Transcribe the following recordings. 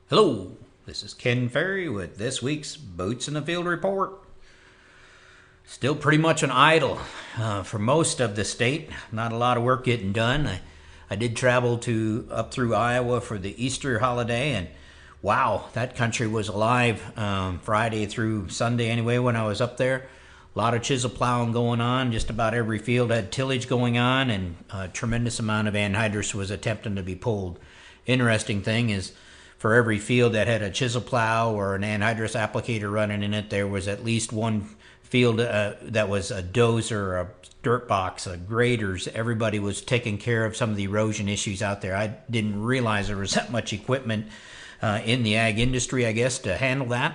Hello, this is Ken Ferry with this week's Boots in the Field report. Still pretty much an idle for most of the state. Not a lot of work getting done. I did travel up through Iowa for the Easter holiday, and wow, that country was alive Friday through Sunday anyway when I was up there. A lot of chisel plowing going on. Just about every field had tillage going on, and a tremendous amount of anhydrous was attempting to be pulled. Interesting thing is, for every field that had a chisel plow or an anhydrous applicator running in it, there was at least one field that was a dozer, a dirt box, a graders. Everybody was taking care of some of the erosion issues out there. I didn't realize there was that much equipment in the ag industry, I guess, to handle that.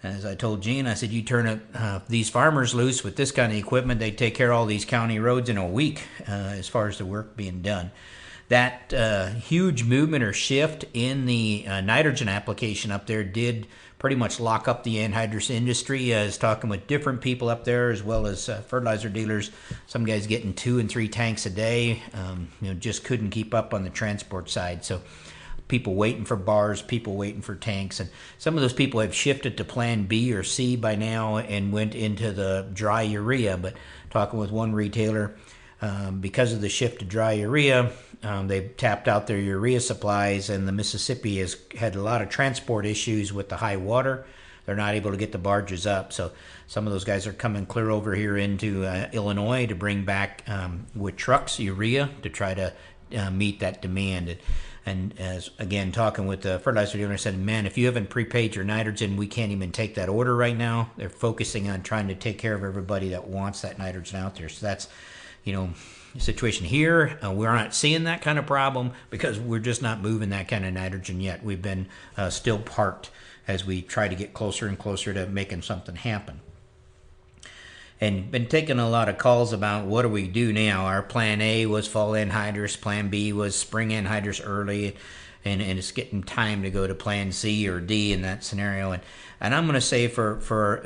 As I told Gene, I said, you turn these farmers loose with this kind of equipment, they take care of all these county roads in a week as far as the work being done. That huge movement or shift in the nitrogen application up there did pretty much lock up the anhydrous industry. I was talking with different people up there as well as fertilizer dealers. Some guys getting 2 and 3 tanks a day. Just couldn't keep up on the transport side. So people waiting for bars, people waiting for tanks. And some of those people have shifted to plan B or C by now and went into the dry urea. But talking with one retailer, because of the shift to dry urea, they've tapped out their urea supplies, and the Mississippi has had a lot of transport issues with the high water. They're not able to get the barges up, so some of those guys are coming clear over here into Illinois to bring back with trucks urea to try to meet that demand. And as again, talking with the fertilizer dealer, I said, man, if you haven't prepaid your nitrogen, we can't even take that order right now. They're focusing on trying to take care of everybody that wants that nitrogen out there. So that's, situation here. We're not seeing that kind of problem because we're just not moving that kind of nitrogen yet. We've been still parked as we try to get closer and closer to making something happen. And been taking a lot of calls about what do we do now. Our plan A was fall anhydrous, plan B was spring anhydrous early, and it's getting time to go to plan C or D in that scenario. And I'm going to say for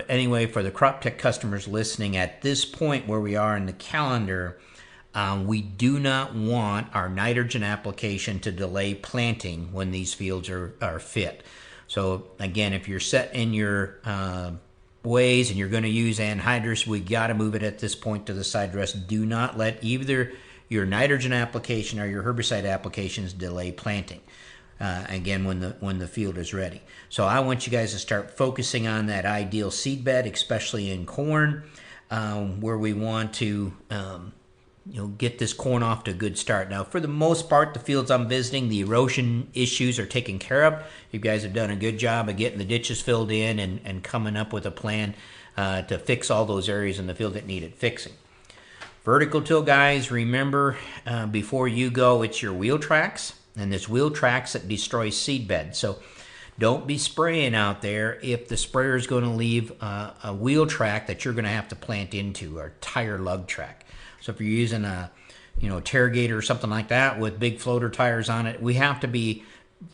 the crop tech customers listening at this point where we are in the calendar, we do not want our nitrogen application to delay planting when these fields are fit. So again, if you're set in your ways and you're going to use anhydrous, we got to move it at this point to the side dress. Do not let either your nitrogen application or your herbicide applications delay planting. Again, when the field is ready. So I want you guys to start focusing on that ideal seed bed, especially in corn, where we want to get this corn off to a good start. Now, for the most part, the fields I'm visiting, the erosion issues are taken care of. You guys have done a good job of getting the ditches filled in and coming up with a plan to fix all those areas in the field that needed fixing. Vertical till, guys, remember, before you go, it's your wheel tracks. And there's wheel tracks that destroy seed bed. So don't be spraying out there if the sprayer is going to leave a wheel track that you're going to have to plant into, or tire lug track. So if you're using a Terragator or something like that with big floater tires on it, we have to be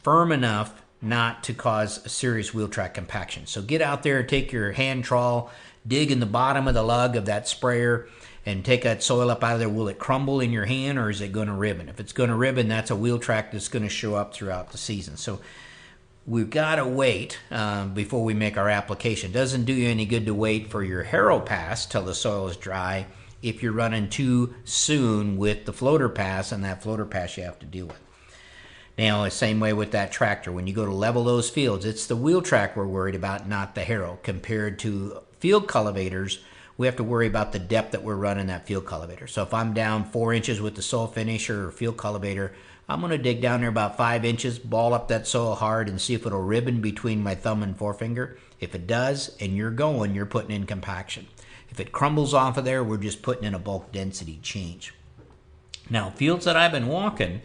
firm enough not to cause a serious wheel track compaction. So get out there, take your hand trawl, dig in the bottom of the lug of that sprayer, and take that soil up out of there. Will it crumble in your hand, or is it going to ribbon? If it's going to ribbon, that's a wheel track that's going to show up throughout the season. So we've got to wait before we make our application. It doesn't do you any good to wait for your harrow pass till the soil is dry if you're running too soon with the floater pass, and that floater pass you have to deal with. Now, the same way with that tractor. When you go to level those fields, it's the wheel track we're worried about, not the harrow. Compared to field cultivators, we have to worry about the depth that we're running that field cultivator. So if I'm down 4 inches with the soil finisher or field cultivator, I'm going to dig down there about 5 inches, ball up that soil hard, and see if it'll ribbon between my thumb and forefinger. If it does, and you're putting in compaction. If it crumbles off of there, we're just putting in a bulk density change. Now, fields that I've been walking,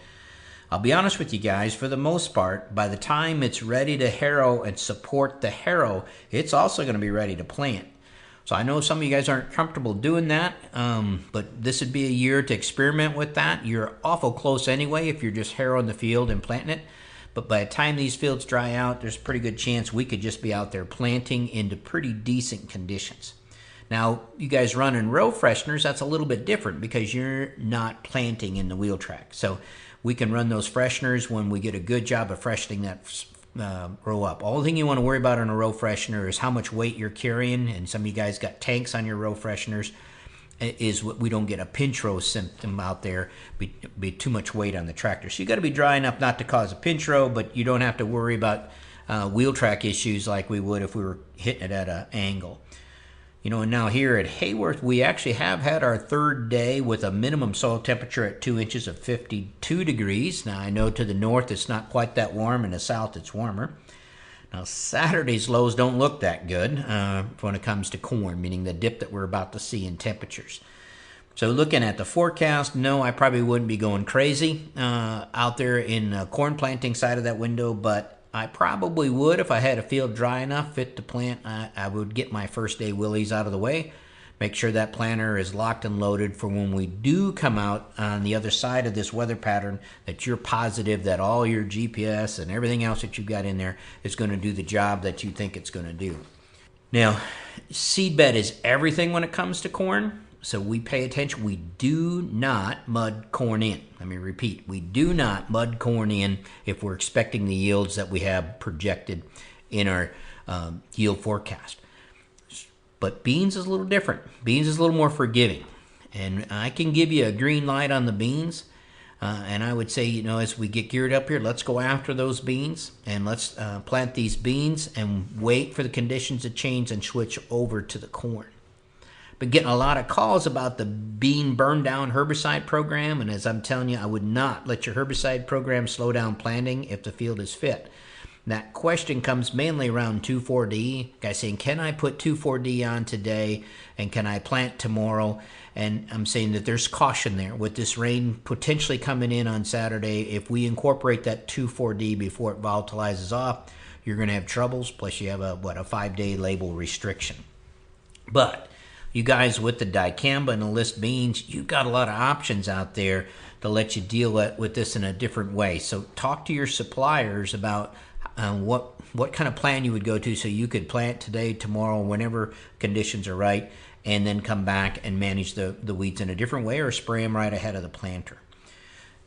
I'll be honest with you guys, for the most part, by the time it's ready to harrow and support the harrow, it's also going to be ready to plant. So I know some of you guys aren't comfortable doing that, but this would be a year to experiment with that. You're awful close anyway if you're just harrowing the field and planting it. But by the time these fields dry out, there's a pretty good chance we could just be out there planting into pretty decent conditions. Now, you guys running row fresheners, that's a little bit different because you're not planting in the wheel track. So we can run those fresheners when we get a good job of freshening that row up. All the thing you want to worry about on a row freshener is how much weight you're carrying, and some of you guys got tanks on your row fresheners, is what we don't get a pinch row symptom out there, be too much weight on the tractor. So you got to be dry enough not to cause a pinch row, but you don't have to worry about wheel track issues like we would if we were hitting it at an angle. And now here at Hayworth, we actually have had our third day with a minimum soil temperature at 2 inches of 52 degrees. Now, I know to the north it's not quite that warm, in the south it's warmer. Now, Saturday's lows don't look that good when it comes to corn, meaning the dip that we're about to see in temperatures. So looking at the forecast, no, I probably wouldn't be going crazy out there in the corn planting side of that window, but I probably would if I had a field dry enough fit to plant. I would get my first day willies out of the way, make sure that planter is locked and loaded for when we do come out on the other side of this weather pattern, that you're positive that all your GPS and everything else that you've got in there is going to do the job that you think it's going to do. Now, seed bed is everything when it comes to corn. So we pay attention. We do not mud corn in. Let me repeat. We do not mud corn in if we're expecting the yields that we have projected in our yield forecast. But beans is a little different. Beans is a little more forgiving. And I can give you a green light on the beans. And I would say, as we get geared up here, let's go after those beans. And let's plant these beans and wait for the conditions to change and switch over to the corn. Been getting a lot of calls about the bean burn down herbicide program, and as I'm telling you, I would not let your herbicide program slow down planting if the field is fit. That question comes mainly around 2,4-D. Guys saying, can I put 2,4-D on today, and can I plant tomorrow? And I'm saying that there's caution there. With this rain potentially coming in on Saturday, if we incorporate that 2,4-D before it volatilizes off, you're going to have troubles, plus you have a 5-day label restriction. But you guys with the dicamba and the list beans, you've got a lot of options out there to let you deal with this in a different way. So talk to your suppliers about what kind of plan you would go to so you could plant today, tomorrow, whenever conditions are right, and then come back and manage the weeds in a different way or spray them right ahead of the planter.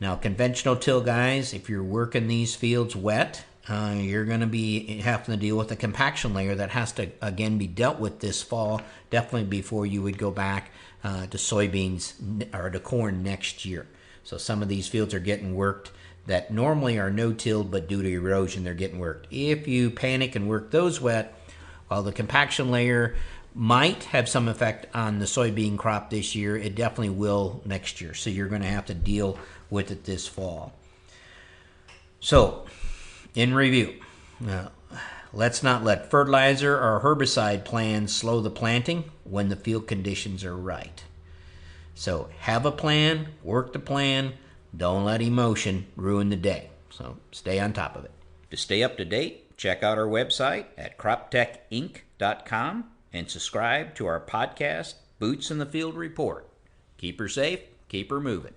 Now, conventional till, guys, if you're working these fields wet, you're going to be having to deal with a compaction layer that has to, again, be dealt with this fall, definitely before you would go back to soybeans or to corn next year. So some of these fields are getting worked that normally are no-tilled, but due to erosion, they're getting worked. If you panic and work those wet, while the compaction layer might have some effect on the soybean crop this year, it definitely will next year. So you're going to have to deal with it this fall. So, in review, let's not let fertilizer or herbicide plans slow the planting when the field conditions are right. So have a plan, work the plan, don't let emotion ruin the day. So stay on top of it. To stay up to date, check out our website at croptechinc.com and subscribe to our podcast, Boots in the Field Report. Keep her safe, keep her moving.